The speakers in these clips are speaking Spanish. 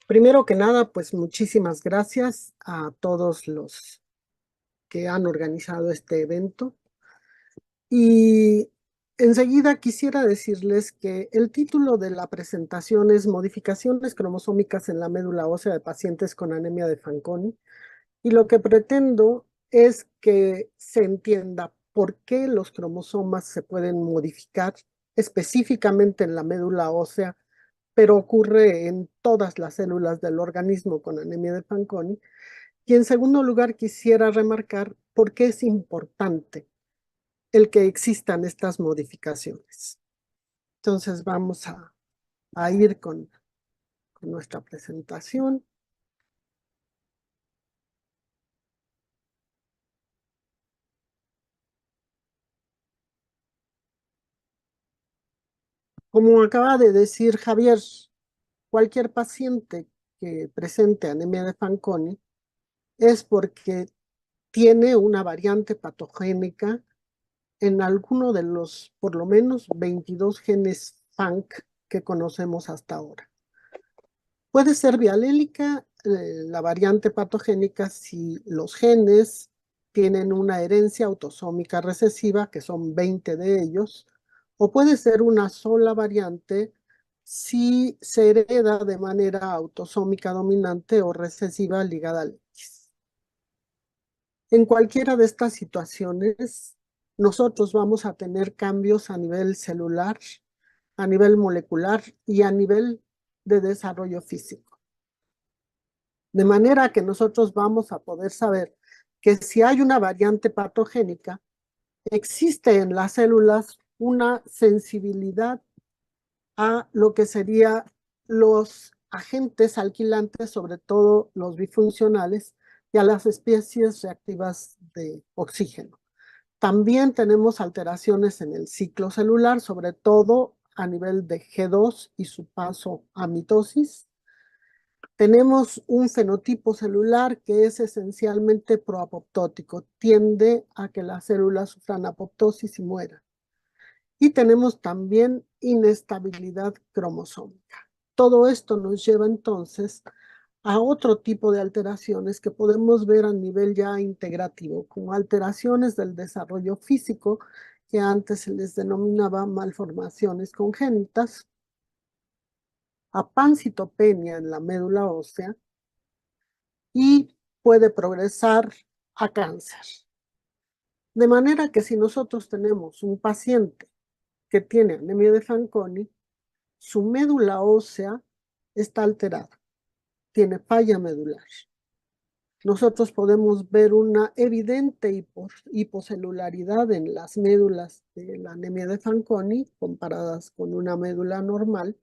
Primero que nada, pues muchísimas gracias a todos los que han organizado este evento. Y enseguida quisiera decirles que el título de la presentación es Modificaciones cromosómicas en la médula ósea de pacientes con anemia de Fanconi. Y lo que pretendo es que se entienda por qué los cromosomas se pueden modificar específicamente en la médula ósea, pero ocurre en todas las células del organismo con anemia de Fanconi. Y en segundo lugar, quisiera remarcar por qué es importante el que existan estas modificaciones. Entonces vamos a ir con nuestra presentación. Como acaba de decir Javier, cualquier paciente que presente anemia de Fanconi es porque tiene una variante patogénica en alguno de los, por lo menos, 22 genes FANC que conocemos hasta ahora. Puede ser bialélica la variante patogénica si los genes tienen una herencia autosómica recesiva, que son 20 de ellos, o puede ser una sola variante si se hereda de manera autosómica dominante o recesiva ligada al X. En cualquiera de estas situaciones, nosotros vamos a tener cambios a nivel celular, a nivel molecular y a nivel de desarrollo físico. De manera que nosotros vamos a poder saber que si hay una variante patogénica, existe en las células una sensibilidad a lo que serían los agentes alquilantes, sobre todo los bifuncionales, y a las especies reactivas de oxígeno. También tenemos alteraciones en el ciclo celular, sobre todo a nivel de G2 y su paso a mitosis. Tenemos un fenotipo celular que es esencialmente proapoptótico, tiende a que las células sufran apoptosis y mueran. Y tenemos también inestabilidad cromosómica. Todo esto nos lleva entonces a otro tipo de alteraciones que podemos ver a nivel ya integrativo, como alteraciones del desarrollo físico, que antes se les denominaba malformaciones congénitas, a pancitopenia en la médula ósea y puede progresar a cáncer. De manera que si nosotros tenemos un paciente que tiene anemia de Fanconi, su médula ósea está alterada, tiene falla medular. Nosotros podemos ver una evidente hipocelularidad en las médulas de la anemia de Fanconi comparadas con una médula normal.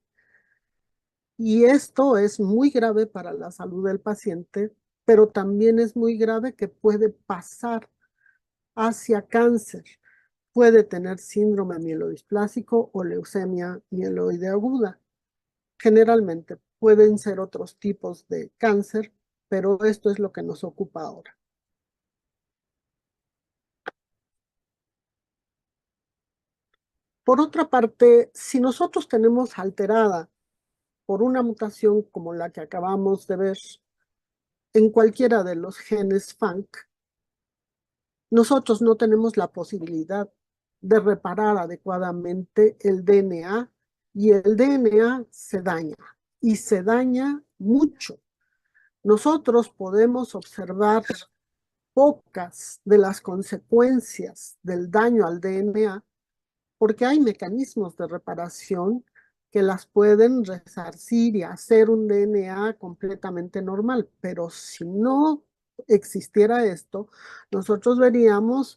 Y esto es muy grave para la salud del paciente, pero también es muy grave que puede pasar hacia cáncer. Puede tener síndrome mielodisplásico o leucemia mieloide aguda. Generalmente pueden ser otros tipos de cáncer, pero esto es lo que nos ocupa ahora. Por otra parte, si nosotros tenemos alterada por una mutación como la que acabamos de ver en cualquiera de los genes FANC, nosotros no tenemos la posibilidad de reparar adecuadamente el DNA y el DNA se daña y se daña mucho. Nosotros podemos observar pocas de las consecuencias del daño al DNA porque hay mecanismos de reparación que las pueden resarcir y hacer un DNA completamente normal, pero si no existiera esto, nosotros veríamos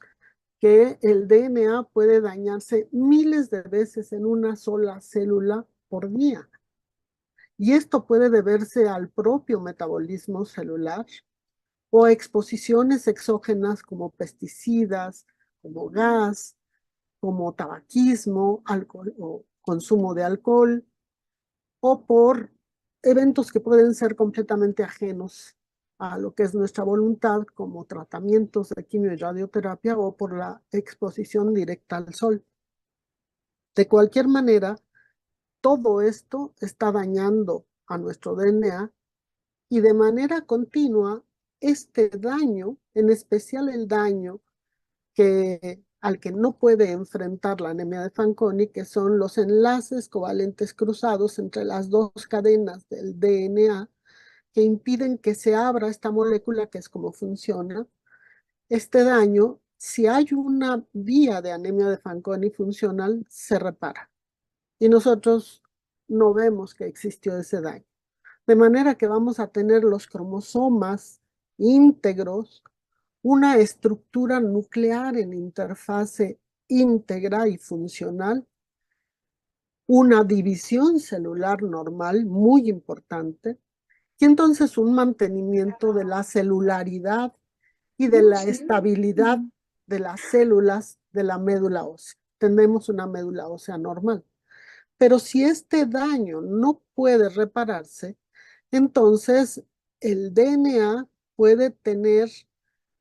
que el DNA puede dañarse miles de veces en una sola célula por día. Y esto puede deberse al propio metabolismo celular o a exposiciones exógenas como pesticidas, como gas, como tabaquismo, alcohol o consumo de alcohol, o por eventos que pueden ser completamente ajenos a lo que es nuestra voluntad, como tratamientos de quimio y radioterapia o por la exposición directa al sol. De cualquier manera, todo esto está dañando a nuestro DNA y de manera continua este daño, en especial el daño al que no puede enfrentar la anemia de Fanconi, que son los enlaces covalentes cruzados entre las dos cadenas del DNA que impiden que se abra esta molécula, que es como funciona. Este daño, si hay una vía de anemia de Fanconi funcional, se repara. Y nosotros no vemos que existió ese daño. De manera que vamos a tener los cromosomas íntegros, una estructura nuclear en interfase íntegra y funcional, una división celular normal muy importante, y entonces un mantenimiento de la celularidad y de la estabilidad de las células de la médula ósea. Tenemos una médula ósea normal. Pero si este daño no puede repararse, entonces el DNA puede tener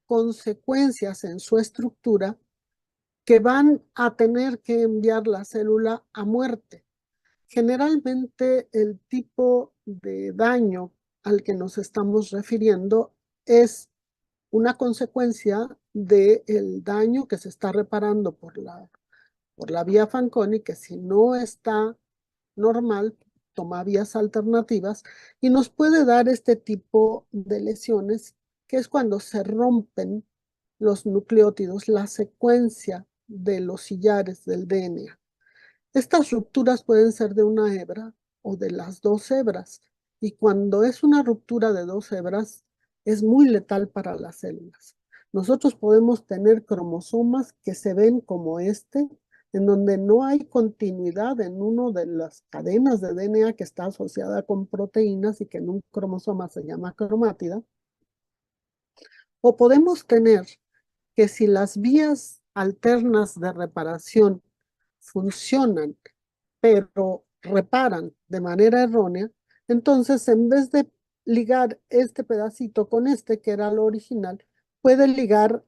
consecuencias en su estructura que van a tener que enviar la célula a muerte. Generalmente el tipo de daño al que nos estamos refiriendo es una consecuencia del daño que se está reparando por la vía Fanconi, que si no está normal, toma vías alternativas y nos puede dar este tipo de lesiones, que es cuando se rompen los nucleótidos, la secuencia de los sillares del DNA. Estas rupturas pueden ser de una hebra o de las dos hebras, y cuando es una ruptura de dos hebras, es muy letal para las células. Nosotros podemos tener cromosomas que se ven como este, en donde no hay continuidad en una de las cadenas de DNA que está asociada con proteínas y que en un cromosoma se llama cromátida. O podemos tener que si las vías alternas de reparación funcionan, pero reparan de manera errónea, entonces en vez de ligar este pedacito con este, que era lo original, puede ligar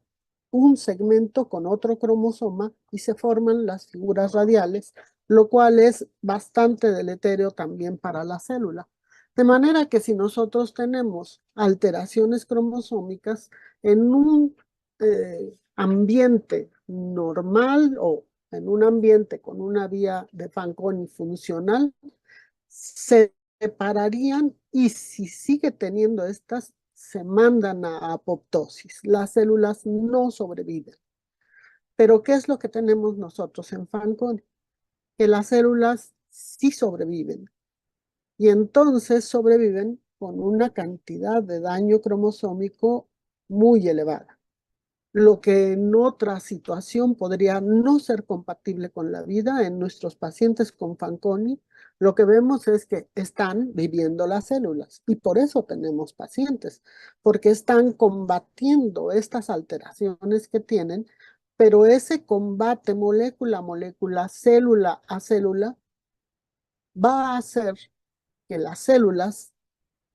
un segmento con otro cromosoma y se forman las figuras radiales, lo cual es bastante deleterio también para la célula. De manera que si nosotros tenemos alteraciones cromosómicas en un ambiente normal o en un ambiente con una vía de Fanconi funcional, se separarían y si sigue teniendo estas, se mandan a apoptosis. Las células no sobreviven. Pero ¿qué es lo que tenemos nosotros en Fanconi? Que las células sí sobreviven y entonces sobreviven con una cantidad de daño cromosómico muy elevada, lo que en otra situación podría no ser compatible con la vida. En nuestros pacientes con Fanconi, lo que vemos es que están viviendo las células y por eso tenemos pacientes, porque están combatiendo estas alteraciones que tienen, pero ese combate molécula a molécula, célula a célula, va a hacer que las células,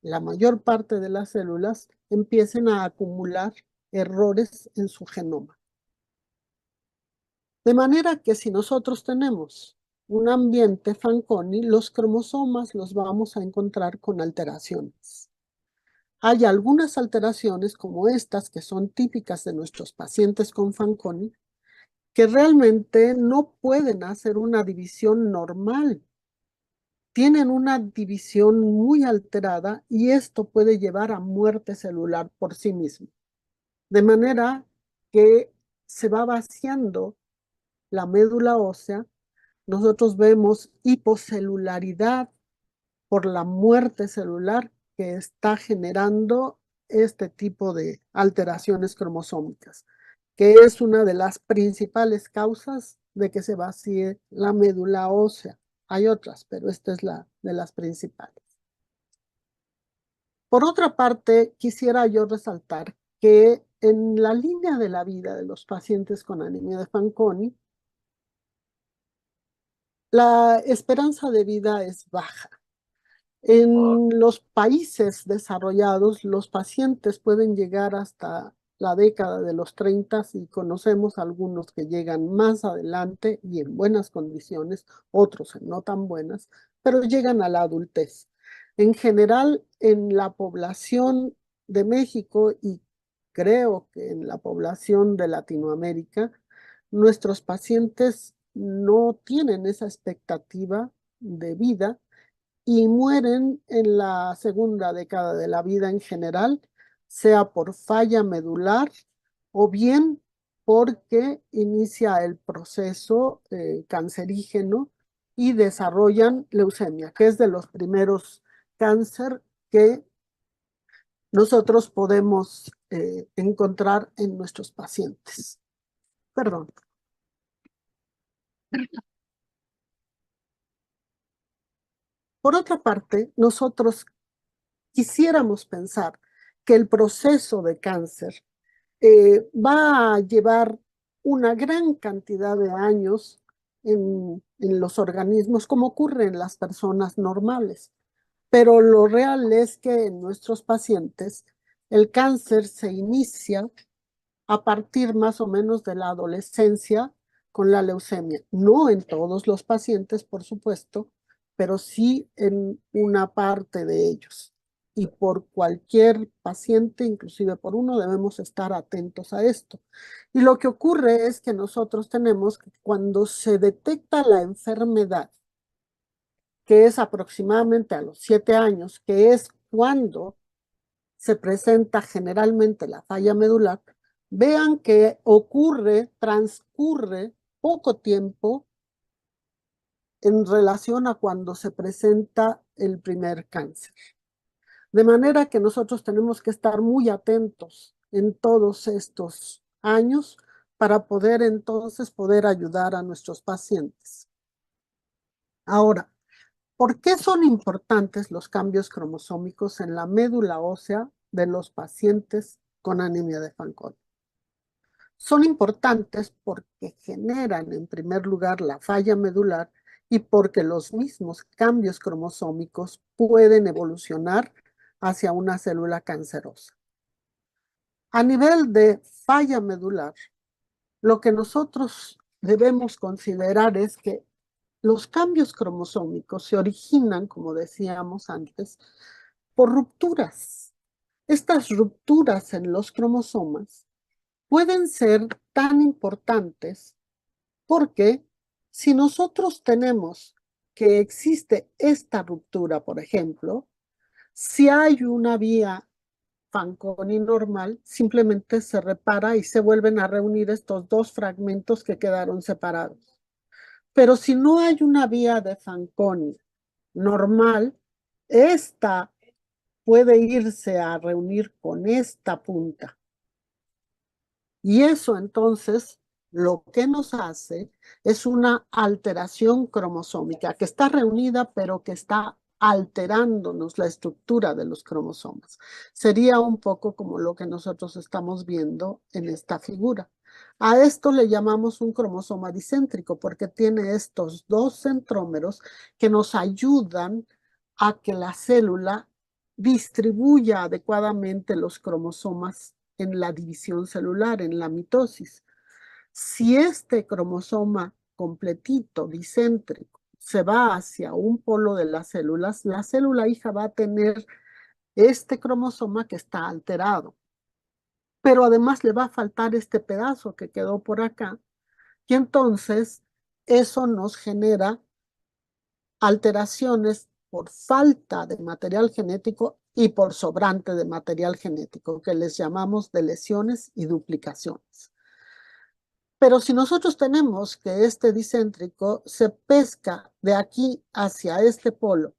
la mayor parte de las células, empiecen a acumular errores en su genoma. De manera que si nosotros tenemos un ambiente Fanconi, los cromosomas los vamos a encontrar con alteraciones. Hay algunas alteraciones como estas que son típicas de nuestros pacientes con Fanconi, que realmente no pueden hacer una división normal. Tienen una división muy alterada y esto puede llevar a muerte celular por sí mismo. De manera que se va vaciando la médula ósea. Nosotros vemos hipocelularidad por la muerte celular que está generando este tipo de alteraciones cromosómicas, que es una de las principales causas de que se vacíe la médula ósea. Hay otras, pero esta es la de las principales. Por otra parte, quisiera yo resaltar que en la línea de la vida de los pacientes con anemia de Fanconi, la esperanza de vida es baja. En los países desarrollados, los pacientes pueden llegar hasta la década de los 30 y conocemos algunos que llegan más adelante y en buenas condiciones, otros en no tan buenas, pero llegan a la adultez. En general, en la población de México y creo que en la población de Latinoamérica, nuestros pacientes no tienen esa expectativa de vida y mueren en la segunda década de la vida en general, sea por falla medular o bien porque inicia el proceso cancerígeno y desarrollan leucemia, que es de los primeros cáncer que nosotros podemos encontrar en nuestros pacientes. Perdón. Por otra parte, nosotros quisiéramos pensar que el proceso de cáncer va a llevar una gran cantidad de años en los organismos, como ocurre en las personas normales. Pero lo real es que en nuestros pacientes el cáncer se inicia a partir más o menos de la adolescencia con la leucemia. No en todos los pacientes, por supuesto, pero sí en una parte de ellos. Y por cualquier paciente, inclusive por uno, debemos estar atentos a esto. Y lo que ocurre es que nosotros tenemos que cuando se detecta la enfermedad, que es aproximadamente a los 7 años, que es cuando se presenta generalmente la falla medular, vean que transcurre poco tiempo en relación a cuando se presenta el primer cáncer. De manera que nosotros tenemos que estar muy atentos en todos estos años para poder entonces ayudar a nuestros pacientes. Ahora, ¿por qué son importantes los cambios cromosómicos en la médula ósea de los pacientes con anemia de Fanconi? Son importantes porque generan en primer lugar la falla medular y porque los mismos cambios cromosómicos pueden evolucionar hacia una célula cancerosa. A nivel de falla medular, lo que nosotros debemos considerar es que los cambios cromosómicos se originan, como decíamos antes, por rupturas. Estas rupturas en los cromosomas pueden ser tan importantes porque si nosotros tenemos que existe esta ruptura, por ejemplo, si hay una vía Fanconi normal, simplemente se repara y se vuelven a reunir estos dos fragmentos que quedaron separados. Pero si no hay una vía de Fanconi normal, esta puede irse a reunir con esta punta. Y eso entonces lo que nos hace es una alteración cromosómica que está reunida pero que está alterándonos la estructura de los cromosomas. Sería un poco como lo que nosotros estamos viendo en esta figura. A esto le llamamos un cromosoma discéntrico porque tiene estos dos centrómeros que nos ayudan a que la célula distribuya adecuadamente los cromosomas en la división celular, en la mitosis. Si este cromosoma completito, discéntrico, se va hacia un polo de las células, la célula hija va a tener este cromosoma que está alterado. Pero además le va a faltar este pedazo que quedó por acá. Y entonces eso nos genera alteraciones por falta de material genético y por sobrante de material genético, que les llamamos de lesiones y duplicaciones. Pero si nosotros tenemos que este discéntrico se pesca de aquí hacia este polo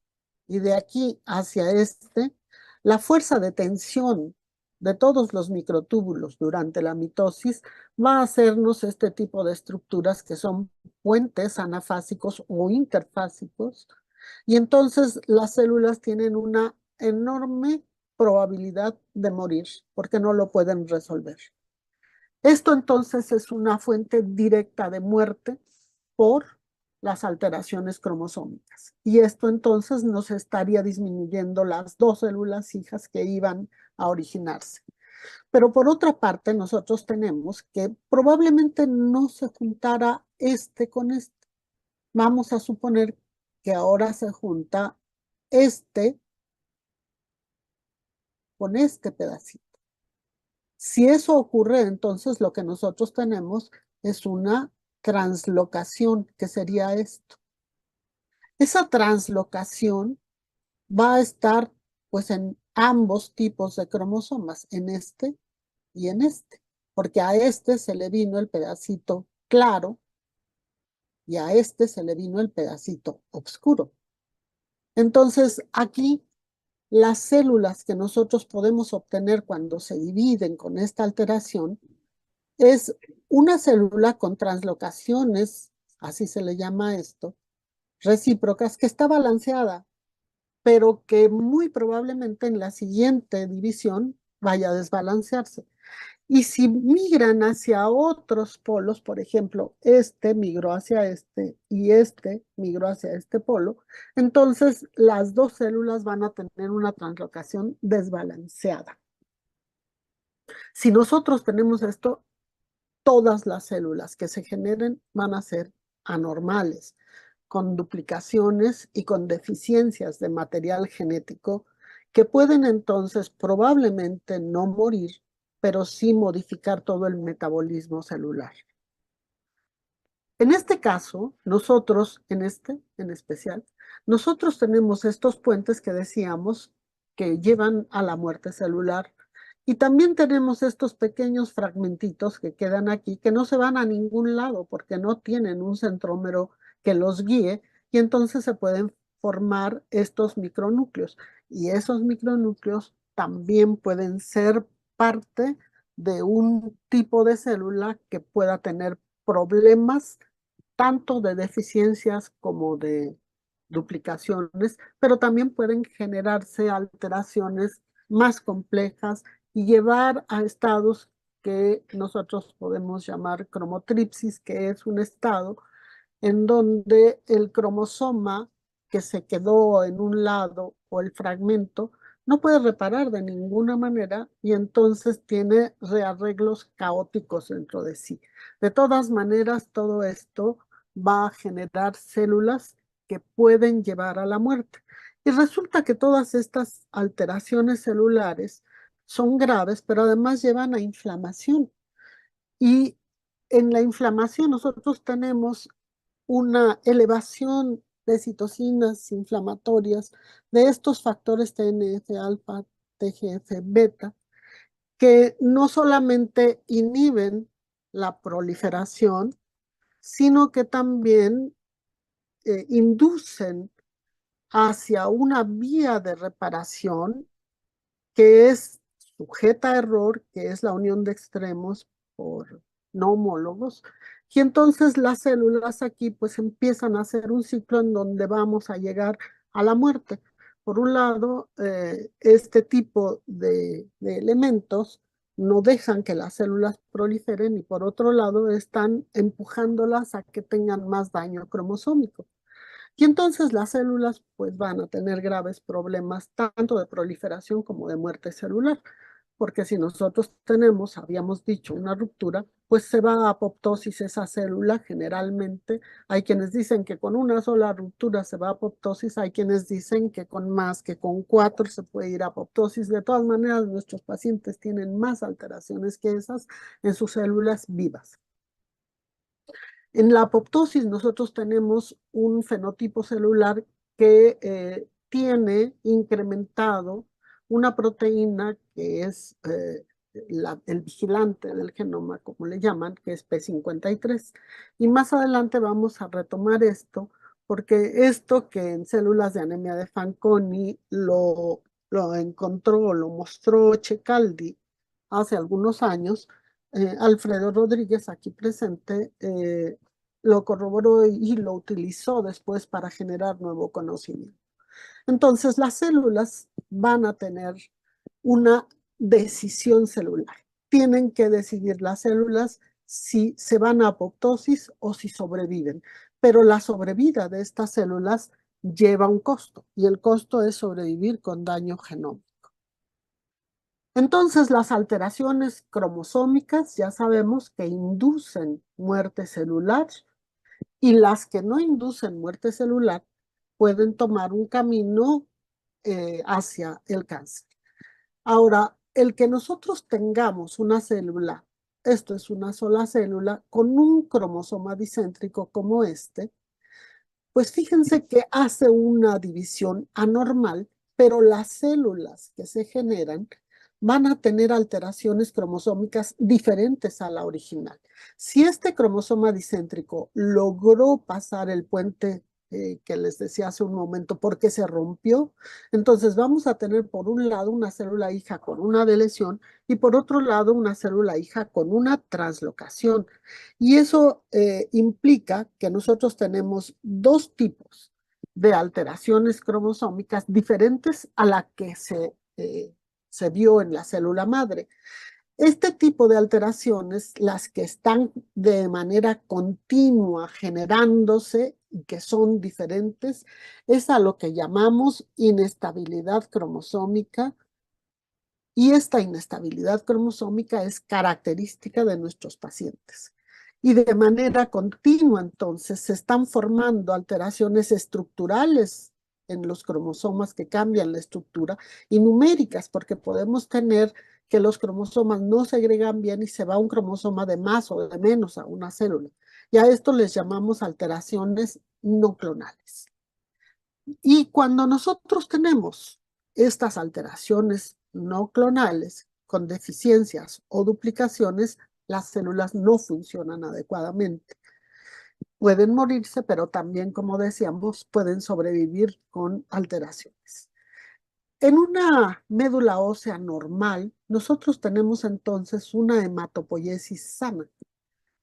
y de aquí hacia este, la fuerza de tensión de todos los microtúbulos durante la mitosis va a hacernos este tipo de estructuras que son puentes anafásicos o interfásicos, y entonces las células tienen una enorme probabilidad de morir porque no lo pueden resolver. Esto entonces es una fuente directa de muerte por las alteraciones cromosómicas. Y esto entonces nos estaría disminuyendo las dos células hijas que iban a originarse. Pero por otra parte, nosotros tenemos que probablemente no se juntara este con este. Vamos a suponer que ahora se junta este con este pedacito. Si eso ocurre, entonces lo que nosotros tenemos es una translocación, que sería esto. Esa translocación va a estar pues en ambos tipos de cromosomas, en este y en este, porque a este se le vino el pedacito claro y a este se le vino el pedacito oscuro. Entonces, aquí las células que nosotros podemos obtener cuando se dividen con esta alteración es una célula con translocaciones, así se le llama esto, recíprocas, que está balanceada, pero que muy probablemente en la siguiente división vaya a desbalancearse. Y si migran hacia otros polos, por ejemplo, este migró hacia este y este migró hacia este polo, entonces las dos células van a tener una translocación desbalanceada. Si nosotros tenemos esto, todas las células que se generen van a ser anormales, con duplicaciones y con deficiencias de material genético que pueden entonces probablemente no morir, pero sí modificar todo el metabolismo celular. En este caso, nosotros, en este en especial, nosotros tenemos estos puentes que decíamos que llevan a la muerte celular y también tenemos estos pequeños fragmentitos que quedan aquí que no se van a ningún lado porque no tienen un centrómero que los guíe y entonces se pueden formar estos micronúcleos y esos micronúcleos también pueden ser parte de un tipo de célula que pueda tener problemas tanto de deficiencias como de duplicaciones, pero también pueden generarse alteraciones más complejas y llevar a estados que nosotros podemos llamar cromotripsis, que es un estado en donde el cromosoma que se quedó en un lado o el fragmento no puede reparar de ninguna manera y entonces tiene rearreglos caóticos dentro de sí. De todas maneras, todo esto va a generar células que pueden llevar a la muerte. Y resulta que todas estas alteraciones celulares son graves, pero además llevan a inflamación. Y en la inflamación nosotros tenemos una elevación de citocinas inflamatorias de estos factores TNF-alfa, TGF-beta, que no solamente inhiben la proliferación, sino que también inducen hacia una vía de reparación que es sujeta a error, que es la unión de extremos por no homólogos, y entonces las células aquí pues empiezan a hacer un ciclo en donde vamos a llegar a la muerte. Por un lado, este tipo de elementos no dejan que las células proliferen y por otro lado están empujándolas a que tengan más daño cromosómico. Y entonces las células pues van a tener graves problemas tanto de proliferación como de muerte celular, porque si nosotros tenemos, habíamos dicho, una ruptura, pues se va a apoptosis esa célula generalmente. Hay quienes dicen que con una sola ruptura se va a apoptosis, hay quienes dicen que con más, que con 4 se puede ir a apoptosis. De todas maneras, nuestros pacientes tienen más alteraciones que esas en sus células vivas. En la apoptosis nosotros tenemos un fenotipo celular que tiene incrementado una proteína que es el vigilante del genoma, como le llaman, que es P53. Y más adelante vamos a retomar esto, porque esto que en células de anemia de Fanconi lo encontró, lo mostró Cecaldi hace algunos años, Alfredo Rodríguez, aquí presente, lo corroboró y lo utilizó después para generar nuevo conocimiento. Entonces, las células van a tener una decisión celular. Tienen que decidir las células si se van a apoptosis o si sobreviven. Pero la sobrevida de estas células lleva un costo y el costo es sobrevivir con daño genómico. Entonces, las alteraciones cromosómicas ya sabemos que inducen muerte celular y las que no inducen muerte celular pueden tomar un camino hacia el cáncer. Ahora, el que nosotros tengamos una célula, esto es una sola célula, con un cromosoma dicéntrico como este, pues fíjense que hace una división anormal, pero las células que se generan van a tener alteraciones cromosómicas diferentes a la original. Si este cromosoma dicéntrico logró pasar el puente que les decía hace un momento porque se rompió, entonces vamos a tener por un lado una célula hija con una deleción y por otro lado una célula hija con una translocación. Y eso implica que nosotros tenemos dos tipos de alteraciones cromosómicas diferentes a la que se vio en la célula madre. Este tipo de alteraciones, las que están de manera continua generándose y que son diferentes, es a lo que llamamos inestabilidad cromosómica, y esta inestabilidad cromosómica es característica de nuestros pacientes. Y de manera continua, entonces, se están formando alteraciones estructurales en los cromosomas que cambian la estructura y numéricas, porque podemos tener que los cromosomas no se agregan bien y se va un cromosoma de más o de menos a una célula. Y a esto les llamamos alteraciones no clonales. Y cuando nosotros tenemos estas alteraciones no clonales con deficiencias o duplicaciones, las células no funcionan adecuadamente. Pueden morirse, pero también, como decíamos, pueden sobrevivir con alteraciones. En una médula ósea normal, nosotros tenemos entonces una hematopoiesis sana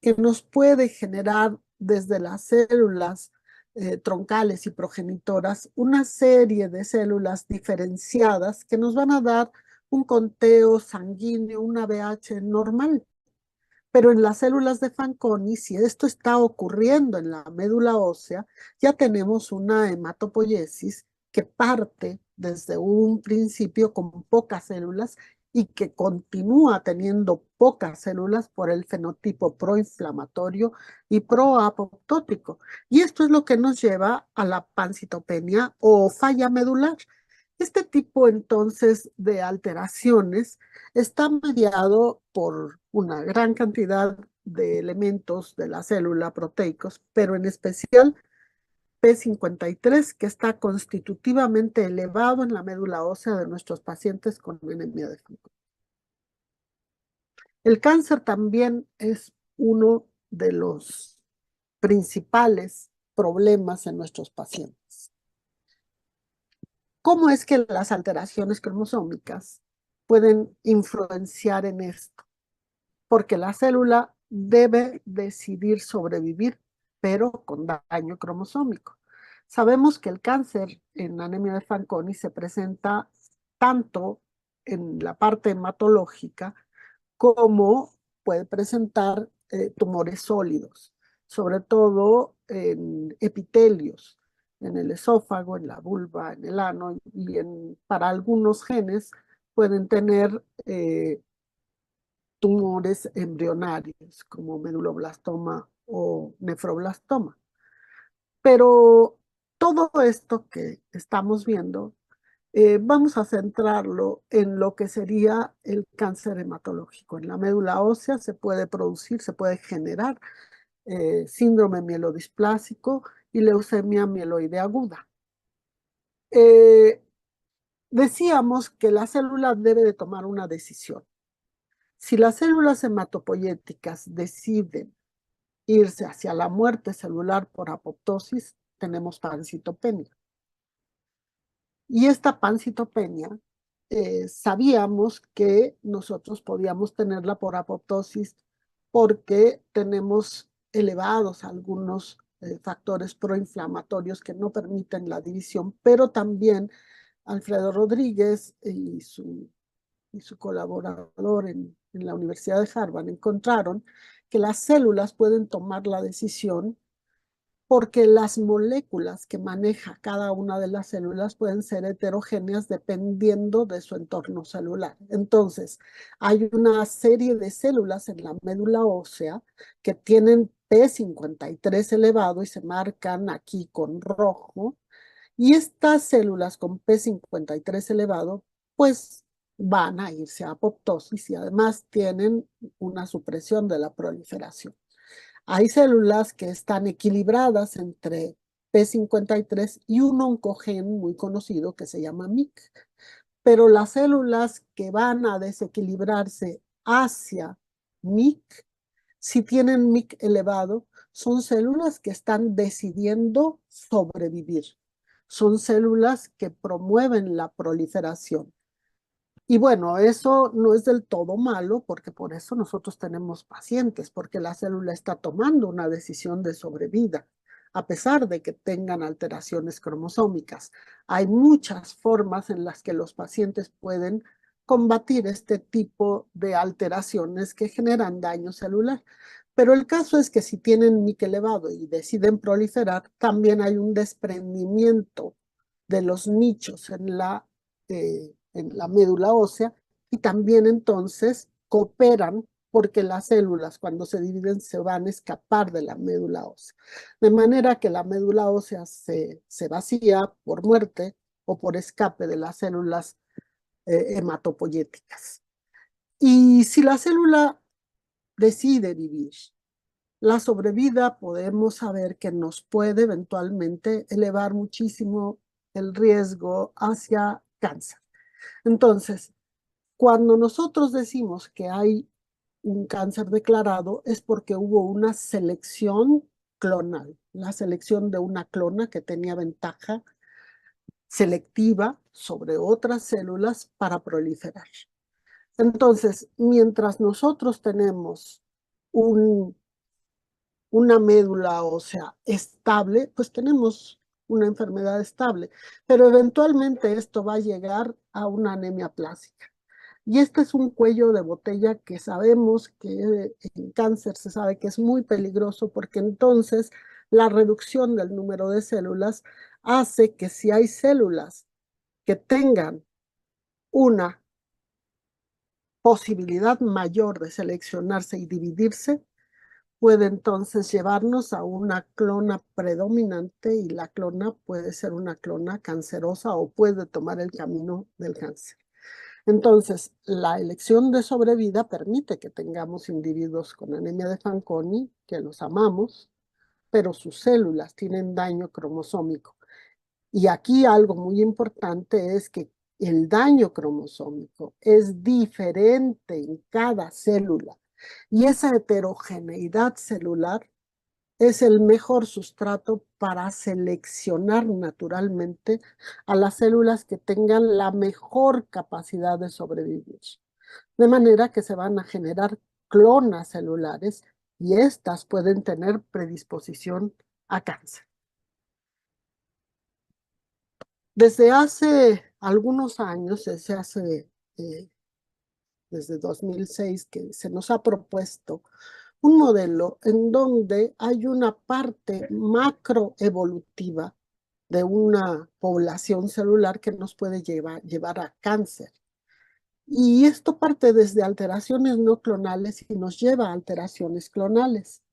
que nos puede generar desde las células troncales y progenitoras una serie de células diferenciadas que nos van a dar un conteo sanguíneo, una ABH normal. Pero en las células de Fanconi, si esto está ocurriendo en la médula ósea, ya tenemos una hematopoiesis que parte desde un principio con pocas células y que continúa teniendo pocas células por el fenotipo proinflamatorio y proapoptótico. Y esto es lo que nos lleva a la pancitopenia o falla medular. Este tipo entonces de alteraciones está mediado por una gran cantidad de elementos de la célula proteicos, pero en especial P53, que está constitutivamente elevado en la médula ósea de nuestros pacientes con anemia de Fanconi. El cáncer también es uno de los principales problemas en nuestros pacientes. ¿Cómo es que las alteraciones cromosómicas pueden influenciar en esto? Porque la célula debe decidir sobrevivir, pero con daño cromosómico. Sabemos que el cáncer en anemia de Fanconi se presenta tanto en la parte hematológica como puede presentar tumores sólidos, sobre todo en epitelios, en el esófago, en la vulva, en el ano, y para algunos genes pueden tener tumores embrionarios como meduloblastoma o nefroblastoma. Pero todo esto que estamos viendo, vamos a centrarlo en lo que sería el cáncer hematológico. En la médula ósea se puede producir, se puede generar síndrome mielodisplásico y leucemia mieloide aguda. Decíamos que la célula debe de tomar una decisión. Si las células hematopoyéticas deciden irse hacia la muerte celular por apoptosis, tenemos pancitopenia. Y esta pancitopenia, sabíamos que nosotros podíamos tenerla por apoptosis porque tenemos elevados algunos factores proinflamatorios que no permiten la división, pero también Alfredo Rodríguez y su colaborador en la Universidad de Harvard encontraron que las células pueden tomar la decisión porque las moléculas que maneja cada una de las células pueden ser heterogéneas dependiendo de su entorno celular. Entonces, hay una serie de células en la médula ósea que tienen P53 elevado y se marcan aquí con rojo, y estas células con P53 elevado, pues van a irse a apoptosis y además tienen una supresión de la proliferación. Hay células que están equilibradas entre P53 y un oncogen muy conocido que se llama MYC, pero las células que van a desequilibrarse hacia MYC, si tienen MYC elevado, son células que están decidiendo sobrevivir. Son células que promueven la proliferación. Y bueno, eso no es del todo malo, porque por eso nosotros tenemos pacientes, porque la célula está tomando una decisión de sobrevida, a pesar de que tengan alteraciones cromosómicas. Hay muchas formas en las que los pacientes pueden combatir este tipo de alteraciones que generan daño celular. Pero el caso es que si tienen MYC elevado y deciden proliferar, también hay un desprendimiento de los nichos en la médula ósea y también entonces cooperan porque las células cuando se dividen se van a escapar de la médula ósea. De manera que la médula ósea se vacía por muerte o por escape de las células hematopoyéticas. Y si la célula decide vivir, la sobrevida podemos saber que nos puede eventualmente elevar muchísimo el riesgo hacia cáncer. Entonces, cuando nosotros decimos que hay un cáncer declarado es porque hubo una selección clonal, la selección de una clona que tenía ventaja selectiva sobre otras células para proliferar. Entonces, mientras nosotros tenemos una médula ósea estable, pues tenemos una enfermedad estable, pero eventualmente esto va a llegar a una anemia plástica. Y este es un cuello de botella que sabemos que en cáncer se sabe que es muy peligroso porque entonces la reducción del número de células hace que si hay células que tengan una posibilidad mayor de seleccionarse y dividirse, puede entonces llevarnos a una clona predominante y la clona puede ser una clona cancerosa o puede tomar el camino del cáncer. Entonces, la elección de sobrevida permite que tengamos individuos con anemia de Fanconi, que los amamos, pero sus células tienen daño cromosómico. Y aquí algo muy importante es que el daño cromosómico es diferente en cada célula. Y esa heterogeneidad celular es el mejor sustrato para seleccionar naturalmente a las células que tengan la mejor capacidad de sobrevivir. De manera que se van a generar clonas celulares y estas pueden tener predisposición a cáncer. Desde hace algunos años, desde 2006, que se nos ha propuesto un modelo en donde hay una parte macroevolutiva de una población celular que nos puede llevar a cáncer. Y esto parte desde alteraciones no clonales y nos lleva a alteraciones clonales.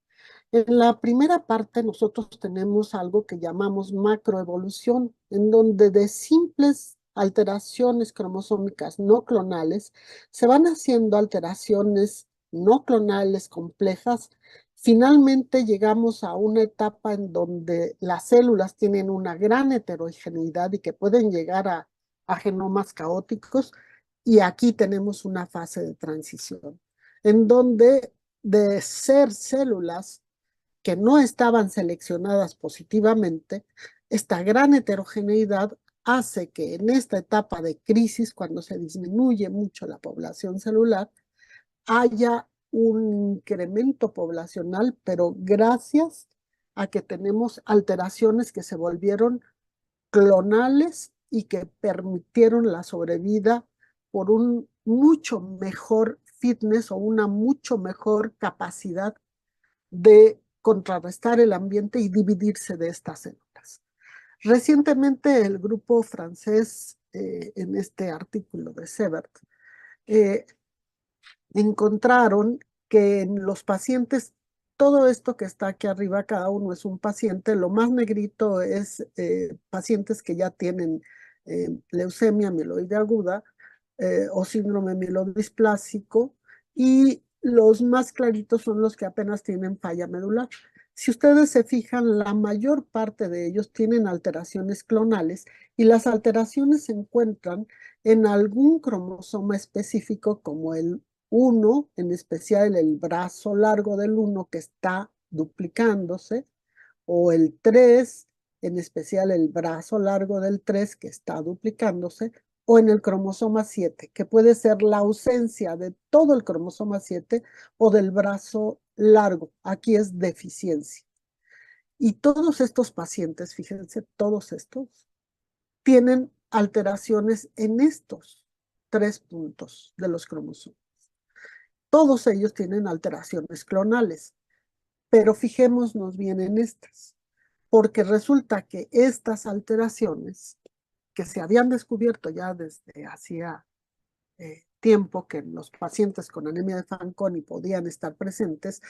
En la primera parte nosotros tenemos algo que llamamos macroevolución, en donde de simples alteraciones cromosómicas no clonales se van haciendo alteraciones no clonales complejas. Finalmente llegamos a una etapa en donde las células tienen una gran heterogeneidad y que pueden llegar a genomas caóticos. Y aquí tenemos una fase de transición, en donde de ser células que no estaban seleccionadas positivamente, esta gran heterogeneidad hace que en esta etapa de crisis, cuando se disminuye mucho la población celular, haya un incremento poblacional, pero gracias a que tenemos alteraciones que se volvieron clonales y que permitieron la sobrevida por un mucho mejor fitness o una mucho mejor capacidad de contrarrestar el ambiente y dividirse de estas células. Recientemente el grupo francés, en este artículo de Sebert, eh, encontraron que en los pacientes, todo esto que está aquí arriba, cada uno es un paciente, lo más negrito es pacientes que ya tienen leucemia mieloide aguda, o síndrome mielodisplásico, y los más claritos son los que apenas tienen falla medular. Si ustedes se fijan, la mayor parte de ellos tienen alteraciones clonales y las alteraciones se encuentran en algún cromosoma específico como el 1, en especial el brazo largo del 1 que está duplicándose, o el 3, en especial el brazo largo del 3 que está duplicándose, o en el cromosoma 7, que puede ser la ausencia de todo el cromosoma 7 o del brazo largo. Aquí es deficiencia. Y todos estos pacientes, fíjense, todos estos, tienen alteraciones en estos 3 puntos de los cromosomas. Todos ellos tienen alteraciones clonales, pero fijémonos bien en estas, porque resulta que estas alteraciones que se habían descubierto ya desde hacía tiempo que en los pacientes con anemia de Fanconi podían estar presentes,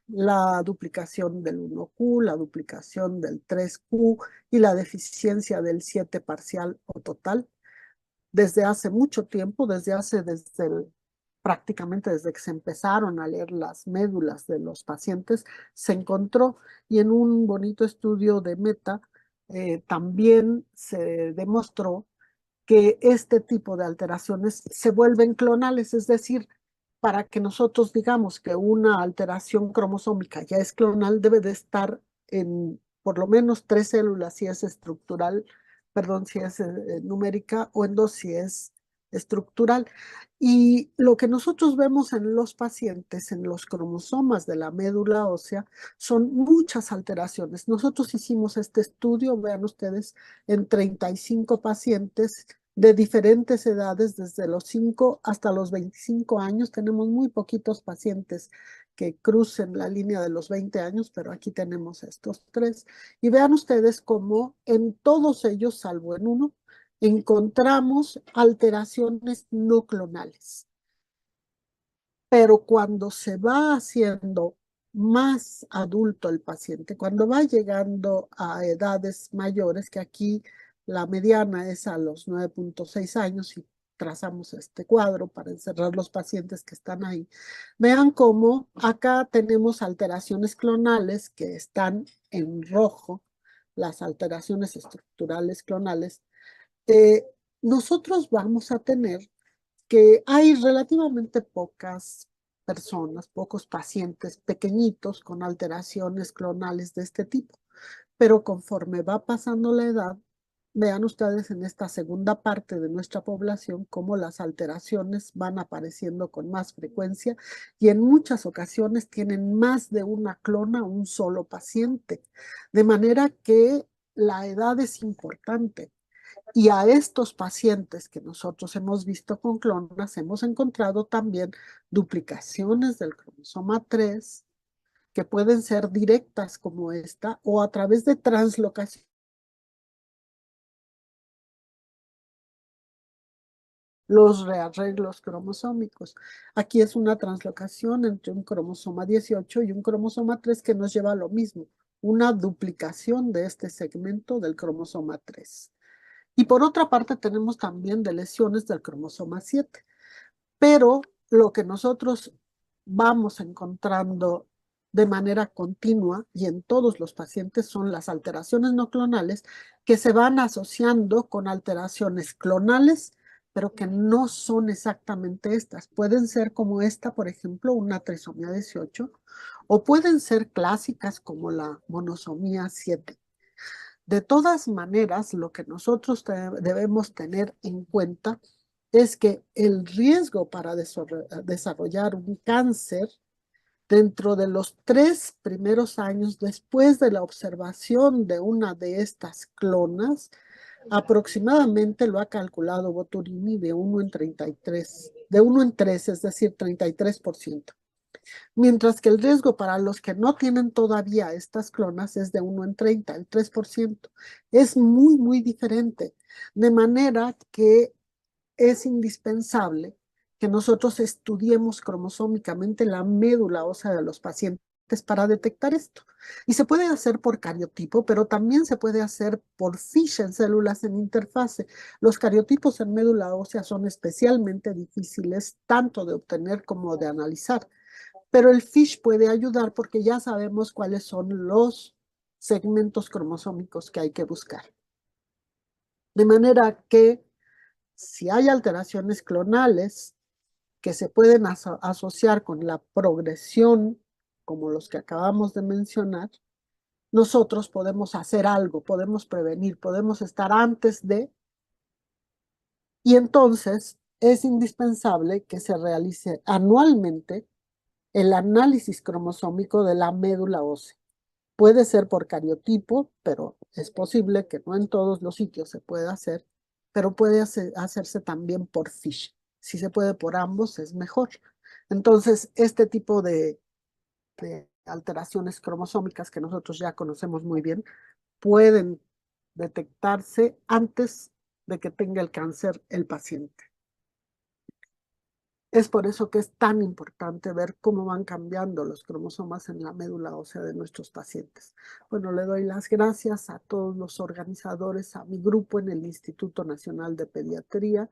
la duplicación del 1Q, la duplicación del 3Q y la deficiencia del 7 parcial o total, desde hace mucho tiempo, prácticamente desde que se empezaron a leer las médulas de los pacientes, se encontró, y en un bonito estudio de Meta también se demostró que este tipo de alteraciones se vuelven clonales, es decir, para que nosotros digamos que una alteración cromosómica ya es clonal, debe de estar en por lo menos 3 células si es estructural, perdón, si es numérica, o en 2 si es estructural. Y lo que nosotros vemos en los pacientes, en los cromosomas de la médula ósea, son muchas alteraciones. Nosotros hicimos este estudio, vean ustedes, en 35 pacientes de diferentes edades, desde los 5 hasta los 25 años. Tenemos muy poquitos pacientes que crucen la línea de los 20 años, pero aquí tenemos estos 3. Y vean ustedes cómo en todos ellos, salvo en uno, encontramos alteraciones no clonales. Pero cuando se va haciendo más adulto el paciente, cuando va llegando a edades mayores, que aquí la mediana es a los 9.6 años, y trazamos este cuadro para encerrar los pacientes que están ahí, vean cómo acá tenemos alteraciones clonales que están en rojo, las alteraciones estructurales clonales. Nosotros vamos a tener que hay relativamente pocas personas, pocos pacientes pequeñitos con alteraciones clonales de este tipo, pero conforme va pasando la edad, vean ustedes en esta segunda parte de nuestra población cómo las alteraciones van apareciendo con más frecuencia, y en muchas ocasiones tienen más de una clona un solo paciente, de manera que la edad es importante. Y a estos pacientes que nosotros hemos visto con clonas, hemos encontrado también duplicaciones del cromosoma 3, que pueden ser directas como esta, o a través de translocación. Los rearreglos cromosómicos. Aquí es una translocación entre un cromosoma 18 y un cromosoma 3 que nos lleva a lo mismo, una duplicación de este segmento del cromosoma 3. Y por otra parte tenemos también de lesiones del cromosoma 7. Pero lo que nosotros vamos encontrando de manera continua y en todos los pacientes son las alteraciones no clonales que se van asociando con alteraciones clonales, pero que no son exactamente estas. Pueden ser como esta, por ejemplo, una trisomía 18, o pueden ser clásicas como la monosomía 7. De todas maneras, lo que nosotros debemos tener en cuenta es que el riesgo para desarrollar un cáncer dentro de los 3 primeros años después de la observación de una de estas clonas, aproximadamente lo ha calculado Boturini de 1 en 33, de 1 en 3, es decir, 33%. Mientras que el riesgo para los que no tienen todavía estas clonas es de 1 en 30, el 3%. Es muy, muy diferente. De manera que es indispensable que nosotros estudiemos cromosómicamente la médula ósea de los pacientes. para detectar esto. Y se puede hacer por cariotipo, pero también se puede hacer por FISH en células en interfase. Los cariotipos en médula ósea son especialmente difíciles tanto de obtener como de analizar. Pero el FISH puede ayudar porque ya sabemos cuáles son los segmentos cromosómicos que hay que buscar. De manera que si hay alteraciones clonales que se pueden asociar con la progresión, como los que acabamos de mencionar, nosotros podemos hacer algo, podemos prevenir, podemos estar antes de, y entonces es indispensable que se realice anualmente el análisis cromosómico de la médula ósea. Puede ser por cariotipo, pero es posible que no en todos los sitios se pueda hacer, pero puede hacerse también por FISH. Si se puede por ambos, es mejor. Entonces, este tipo de alteraciones cromosómicas que nosotros ya conocemos muy bien, pueden detectarse antes de que tenga el cáncer el paciente. Es por eso que es tan importante ver cómo van cambiando los cromosomas en la médula ósea de nuestros pacientes. Bueno, le doy las gracias a todos los organizadores, a mi grupo en el Instituto Nacional de Pediatría,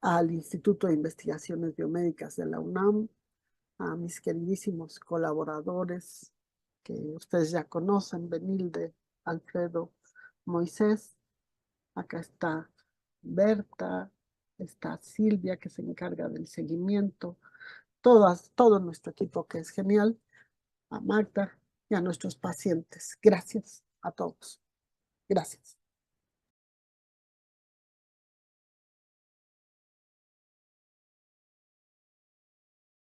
al Instituto de Investigaciones Biomédicas de la UNAM, a mis queridísimos colaboradores que ustedes ya conocen, Benilde, Alfredo, Moisés. Acá está Berta, está Silvia que se encarga del seguimiento, todo nuestro equipo que es genial, a Magda y a nuestros pacientes. Gracias a todos. Gracias.